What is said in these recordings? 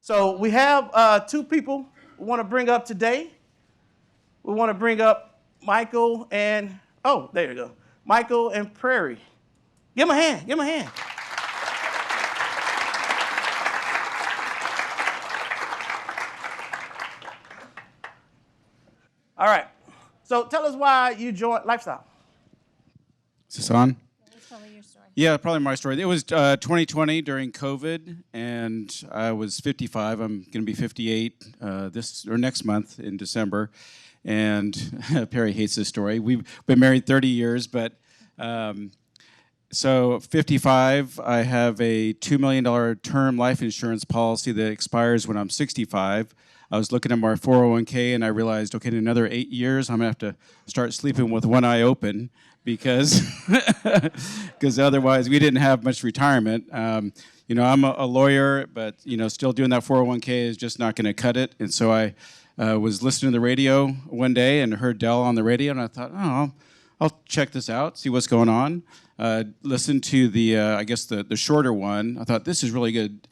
So we have two people we want to bring up today. We want to bring up Michael and, oh, there you go. Michael and Perri. Give him a hand. Give him a hand. All right. So tell us why you joined Lifestyle. Is this on? That's probably your story. Yeah, probably my story. It was 2020 during COVID, and I was 55. I'm going to be 58 this or next month in December. And Perri hates this story. We've been married 30 years, but so 55, I have a $2 million term life insurance policy that expires when I'm 65. I was looking at my 401k and I realized, okay, in another 8 years, I'm gonna have to start sleeping with one eye open because otherwise we didn't have much retirement. You know, I'm a lawyer, but you know, still doing that 401k is just not gonna cut it. And so I was listening to the radio one day and heard Dell on the radio, and I thought, oh, I'll check this out, see what's going on. Listen to the, I guess the shorter one. I thought this is really good,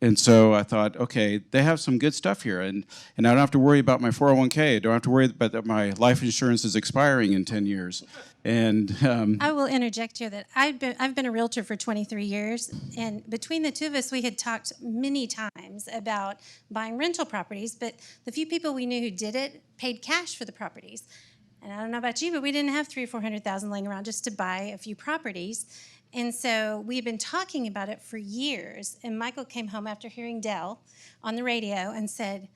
and so I thought, okay, they have some good stuff here, and I don't have to worry about my 401k. I don't have to worry about that my life insurance is expiring in 10 years. And I will interject here that I've been a realtor for 23 years, and between the two of us, we had talked many times about buying rental properties, but the few people we knew who did it paid cash for the properties. And I don't know about you, but we didn't have $300,000 or $400,000 laying around just to buy a few properties. And so we've been talking about it for years. And Michael came home after hearing Dell on the radio and said,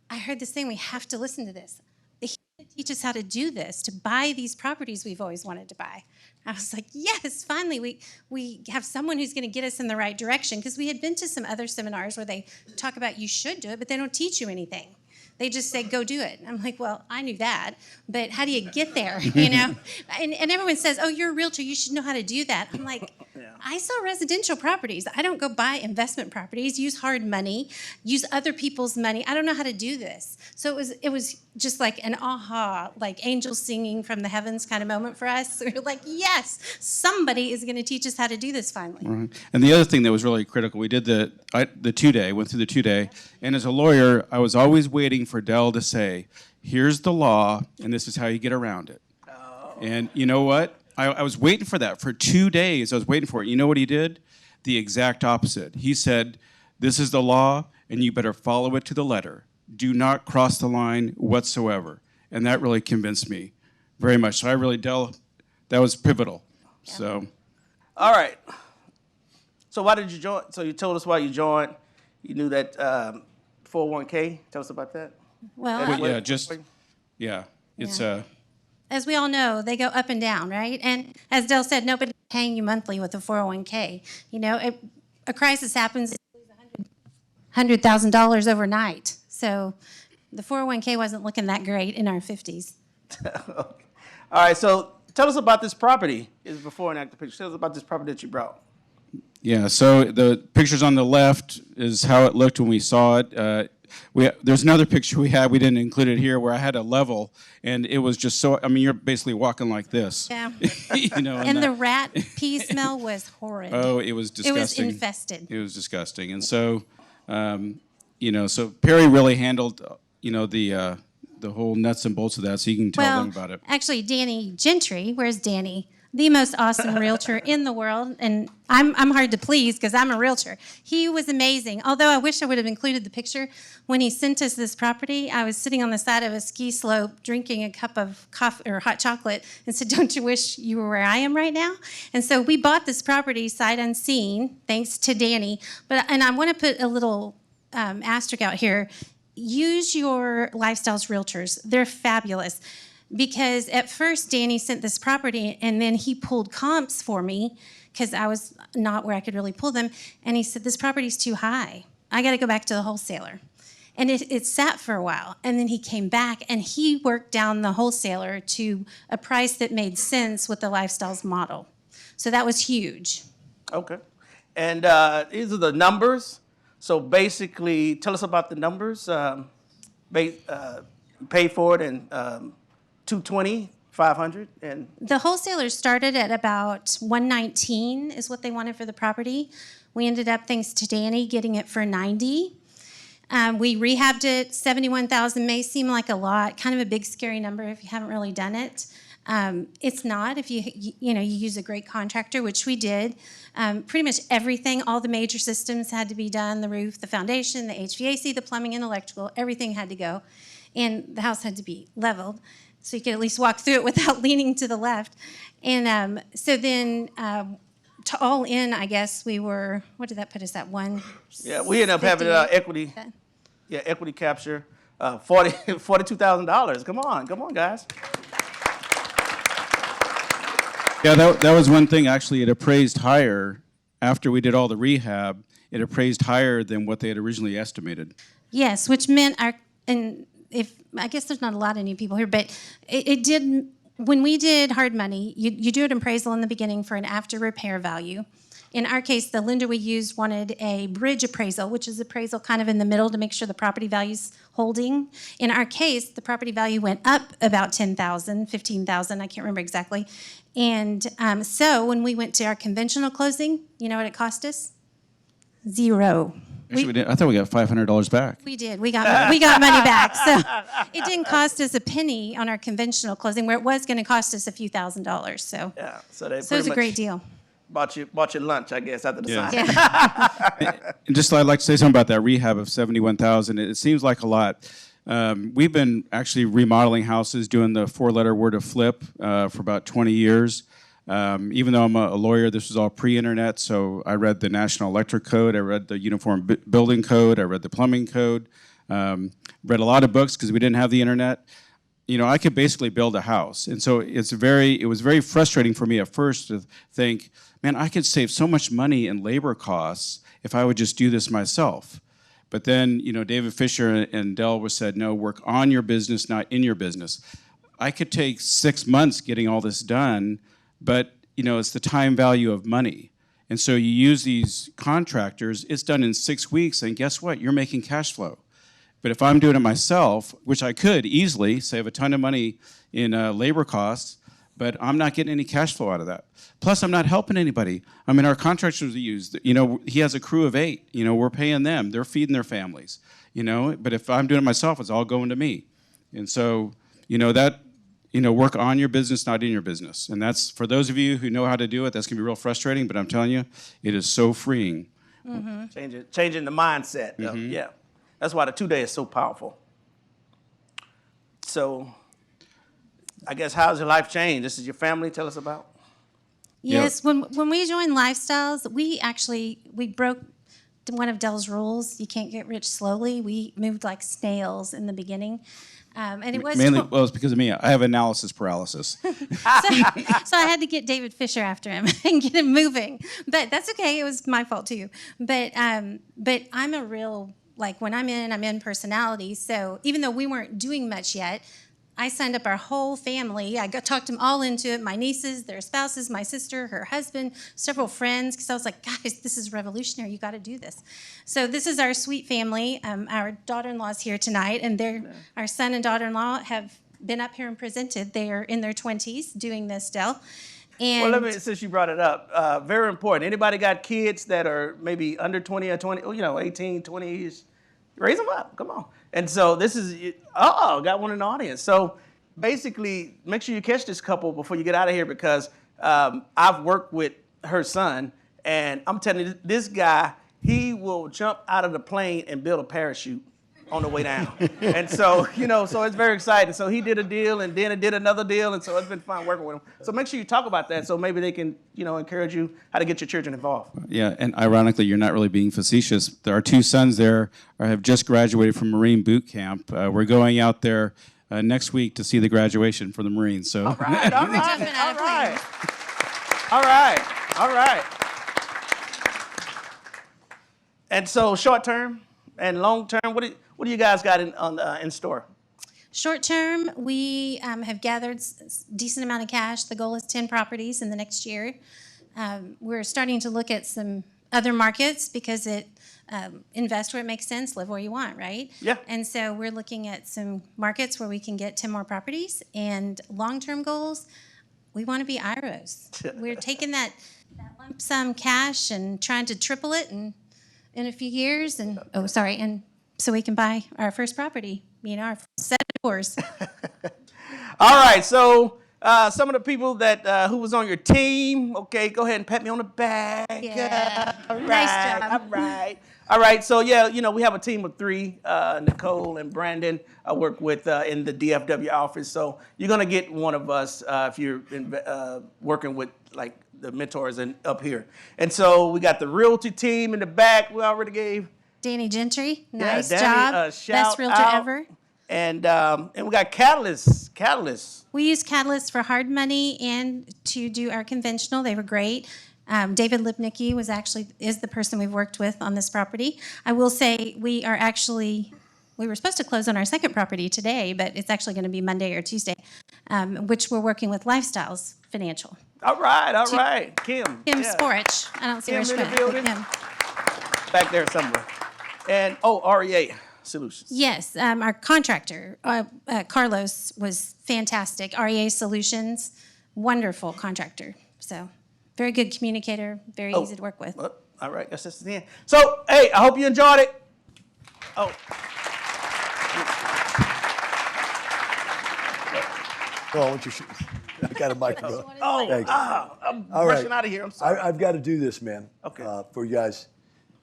I heard this thing, we have to listen to this. He's going to teach us how to do this, to buy these properties we've always wanted to buy. I was like, yes, finally, we have someone who's going to get us in the right direction. Because we had been to some other seminars where they talk about you should do it, but they don't teach you anything. They just say, go do it. I'm like, well, I knew that, but how do you get there, you know? And everyone says, oh, you're a realtor, you should know how to do that. I'm like, yeah. I sell residential properties. I don't go buy investment properties, use hard money, use other people's money. I don't know how to do this. So it was just like an aha, like angels singing from the heavens kind of moment for us. We were like, yes, somebody is going to teach us how to do this finally. Right. And the other thing that was really critical, we did the 2-day, went through the 2-day, and as a lawyer, I was always waiting for Dell to say, here's the law, and this is how you get around it. Oh. And you know what? I was waiting for that. For 2 days, I was waiting for it. You know what he did? The exact opposite. He said, this is the law, and you better follow it to the letter. Do not cross the line whatsoever. And that really convinced me very much. So I really, Dell, that was pivotal. Yeah. So. All right. So why did you join? So you told us why you joined. You knew that 401k. Tell us about that. Well, it's as we all know, they go up and down, right? And as Dell said, nobody's paying you monthly with a 401k. You know, a crisis happens, $100,000 overnight. So the 401k wasn't looking that great in our 50s. All right, so tell us about this property. Is before and after picture. Tell us about this property that you brought. Yeah, so the pictures on the left is how it looked when we saw it. There's another picture we had, we didn't include it here, where I had a level, and it was just so, I mean, you're basically walking like this. Yeah. You know, and the rat pee smell was horrid. Oh, it was disgusting. It was infested. It was disgusting. And so, you know, so Perri really handled, you know, the whole nuts and bolts of that, so you can tell them about it. Actually, Danny Gentry, where's Danny? The most awesome realtor in the world, and I'm hard to please because I'm a realtor. He was amazing, although I wish I would have included the picture. When he sent us this property, I was sitting on the side of a ski slope drinking a cup of coffee or hot chocolate and said, don't you wish you were where I am right now? And so we bought this property sight unseen, thanks to Danny. And I want to put a little asterisk out here. Use your Lifestyles realtors. They're fabulous. Because at first, Danny sent this property, and then he pulled comps for me because I was not where I could really pull them. And he said, this property's too high. I got to go back to the wholesaler. And it sat for a while. And then he came back, and he worked down the wholesaler to a price that made sense with the Lifestyles model. So that was huge. Okay. And these are the numbers. So basically, tell us about the numbers. Pay for it and... 220 500 and The wholesalers started at about 119 is what they wanted for the property. We ended up, thanks to Danny, getting it for 90. We rehabbed it. 71,000 may seem like a lot, kind of a big scary number if you haven't really done it. It's not if you use a great contractor, which we did. Pretty much everything, all the major systems had to be done: the roof, the foundation, the HVAC, the plumbing, and electrical. Everything had to go, and the house had to be leveled so you could at least walk through it without leaning to the left. And so then, to all in, I guess we were. What did that put us at? yeah, we ended up having equity. Yeah, equity capture, $42,000. Come on, guys. Yeah, that was one thing. Actually, it appraised higher after we did all the rehab. It appraised higher than what they had originally estimated. Yes, which meant I guess there's not a lot of new people here, but it did. When we did hard money, you do an appraisal in the beginning for an after repair value. In our case, the lender we used wanted a bridge appraisal, which is appraisal kind of in the middle to make sure the property value's holding. In our case, the property value went up about 10,000, 15,000, I can't remember exactly. And so when we went to our conventional closing, you know what it cost us? Zero. Actually, I thought we got $500 back. We did. We got money back. So it didn't cost us a penny on our conventional closing, where it was going to cost us a few $1,000s. So Yeah, so it was a great deal. Bought your lunch, I guess, after the sign. Yeah. And just I'd like to say something about that rehab of 71,000. It seems like a lot. We've been actually remodeling houses, doing the 4-letter word of flip for about 20 years. Even though I'm a lawyer, this was all pre-internet, so I read the National Electric Code, I read the Uniform Building Code, I read the Plumbing Code, read a lot of books because we didn't have the internet. I could basically build a house. And so it was very frustrating for me at first to think, man, I could save so much money in labor costs if I would just do this myself. But then, David Fisher and Dell said, no, work on your business, not in your business. I could take 6 months getting all this done, but, it's the time value of money. And so you use these contractors, it's done in 6 weeks, and guess what? You're making cash flow. But if I'm doing it myself, which I could easily save a ton of money in labor costs, but I'm not getting any cash flow out of that. Plus, I'm not helping anybody. I mean, our contractors we use, he has a crew of 8. We're paying them. They're feeding their families. But if I'm doing it myself, it's all going to me. And so, work on your business, not in your business. And that's, for those of you who know how to do it, that's going to be real frustrating, but I'm telling you, it is so freeing. Mm-hmm. Changing the mindset. Mm-hmm. Yeah. That's why the 2-day is so powerful. So, I guess, how's your life changed? This is your family. Tell us about. Yes, when we joined Lifestyles, we broke one of Dell's rules. You can't get rich slowly. We moved like snails in the beginning. And it was mainly, well, it's because of me. I have analysis paralysis. so I had to get David Fisher after him and get him moving. But that's okay. It was my fault too. But I'm a real, when I'm in personality. So even though we weren't doing much yet, I signed up our whole family. I talked them all into it, my nieces, their spouses, my sister, her husband, several friends, because I was like, guys, this is revolutionary. You got to do this. So this is our sweet family. Our daughter-in-law's here tonight, and our son and daughter-in-law have been up here and presented. They are in their 20s doing this, Dell. And since you brought it up, very important. Anybody got kids that are maybe under 20 or 20, 18, 20? Raise them up. Come on. And so this is, got one in the audience. So basically, make sure you catch this couple before you get out of here, because I've worked with her son, and I'm telling you, this guy, he will jump out of the plane and build a parachute on the way down. And so, so it's very exciting. So he did a deal, and then it did another deal, and so it's been fun working with him. So make sure you talk about that, so maybe they can, encourage you how to get your children involved. Yeah, and ironically, you're not really being facetious. Our 2 sons there have just graduated from Marine boot camp. We're going out there next week to see the graduation for the Marines. So. All right. And so short term and long term, what do you guys got in store? Short term, we have gathered a decent amount of cash. The goal is 10 properties in the next year. We're starting to look at some other markets because invest where it makes sense, live where you want, right? Yeah. And so we're looking at some markets where we can get 10 more properties. And long-term goals, we want to be IROs. We're taking that lump sum cash and trying to triple it in a few years. And and so we can buy our first property, our first set of doors. All right, so some of the people that who was on your team, okay, go ahead and pat me on the back. Yeah. All right, Nice job. all right. So yeah, we have a team of 3, Nicole and Brandon. I work with in the DFW office. So you're gonna get one of us if you're working with like the mentors and up here. And so we got the realty team in the back. We already gave Danny Gentry, nice Danny, job. shout Best realtor out. ever. And we got Catalyst. We use Catalyst for hard money and to do our conventional. They were great. David Lipnicki is the person we've worked with on this property. I will say we were supposed to close on our second property today, but it's actually going to be Monday or Tuesday, which we're working with Lifestyles Financial. All right. Kim Kim Sporich. I don't see Kim where she in the went. building. Kim. Back there somewhere. And REA Solutions. Yes, our contractor, Carlos, was fantastic. REA Solutions, wonderful contractor. So, very good communicator, very easy to work with. All right, guess that's the end. So, hey, I hope you enjoyed it. Oh. Well, what you should, I got a microphone. Thanks. I'm All rushing right. out of here. I'm sorry. I've got to do this, man. Okay. For you guys.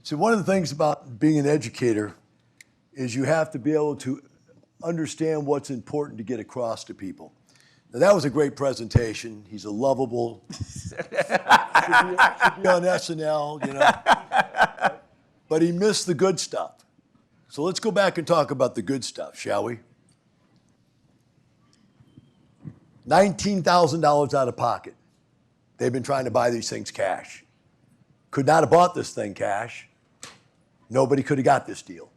So one of the things about being an educator is you have to be able to understand what's important to get across to people. Now, that was a great presentation. He's a lovable, should be on SNL, But he missed the good stuff. So let's go back and talk about the good stuff, shall we? $19,000 out of pocket. They've been trying to buy these things cash. Could not have bought this thing cash. Nobody could have got this deal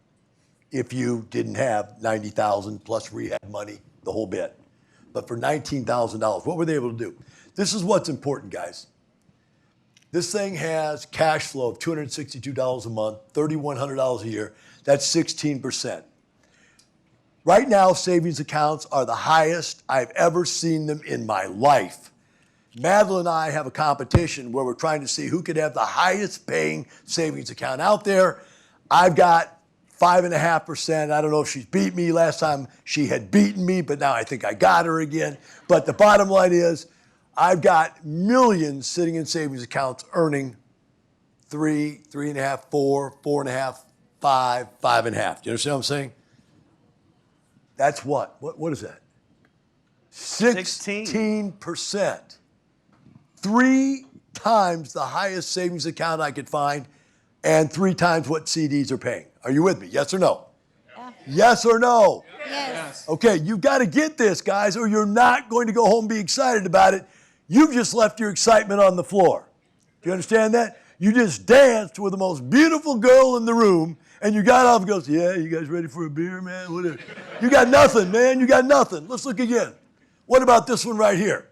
if you didn't have $90,000 plus rehab money, the whole bit. But for $19,000, what were they able to do? This is what's important, guys. This thing has cash flow of $262 a month, $3,100 a year. That's 16%. Right now, savings accounts are the highest I've ever seen them in my life. Madeline and I have a competition where we're trying to see who could have the highest paying savings account out there. I've got 5.5%. I don't know if she's beat me. Last time she had beaten me, but now I think I got her again. But the bottom line is I've got millions sitting in savings accounts earning 3, 3.5, 4, 4.5, 5, 5.5. Do you understand what I'm saying? That's what? What is that? 16%. 3 times the highest savings account I could find and 3 times what CDs are paying. Are you with me? Yes or no? Yeah. Yes or no? Yes. Okay, you've got to get this, guys, or you're not going to go home and be excited about it. You've just left your excitement on the floor. Do you understand that? You just danced with the most beautiful girl in the room, and you got off and goes, yeah, you guys ready for a beer, man? Whatever. You got nothing, man. You got nothing. Let's look again. What about this one right here?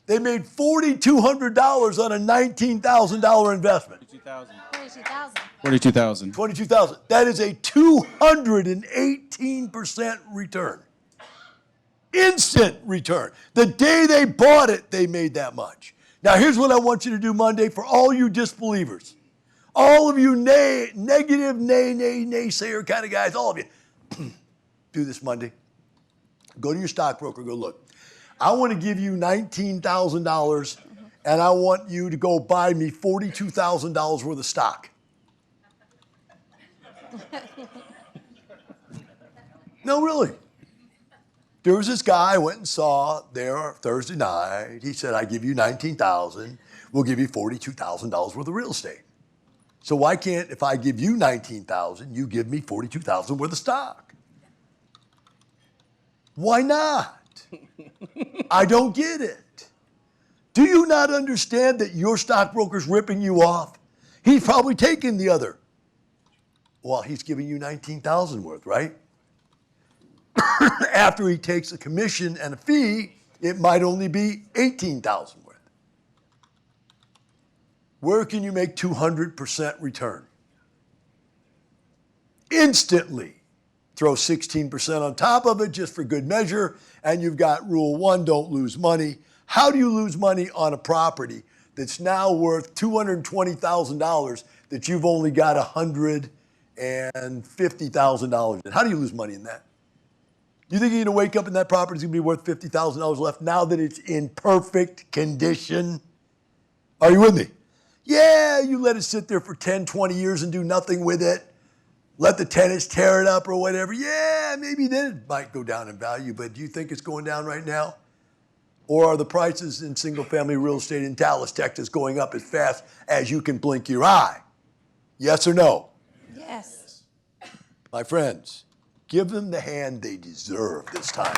They made $4,200 on a $19,000 investment. $42,000. $22,000. That is a 218% return. Instant return. The day they bought it, they made that much. Now, here's what I want you to do Monday for all you disbelievers. All of you negative, naysayer kind of guys, all of you. Do this Monday. Go to your stockbroker, go look. I want to give you $19,000 and I want you to go buy me $42,000 worth of stock. No, really. There was this guy I went and saw there Thursday night. He said, I give you $19,000, we'll give you $42,000 worth of real estate. So why can't, if I give you $19,000, you give me $42,000 worth of stock? Why not? I don't get it. Do you not understand that your stockbroker's ripping you off? He's probably taking the other. Well, he's giving you $19,000 worth, right? After he takes a commission and a fee, it might only be $18,000 worth. Where can you make 200% return? instantly throw 16% on top of it just for good measure, and you've got rule one, don't lose money. How do you lose money on a property that's now worth $220,000 that you've only got $150,000 in? How do you lose money in that? You think you're gonna wake up and that property's gonna be worth $50,000 left now that it's in perfect condition? Are you with me? Yeah, you let it sit there for 10, 20 years and do nothing with it. Let the tenants tear it up or whatever. Yeah, maybe then it might go down in value, but do you think it's going down right now? Or are the prices in single-family real estate in Dallas, Texas going up as fast as you can blink your eye? Yes or no? Yes. My friends, give them the hand they deserve this time.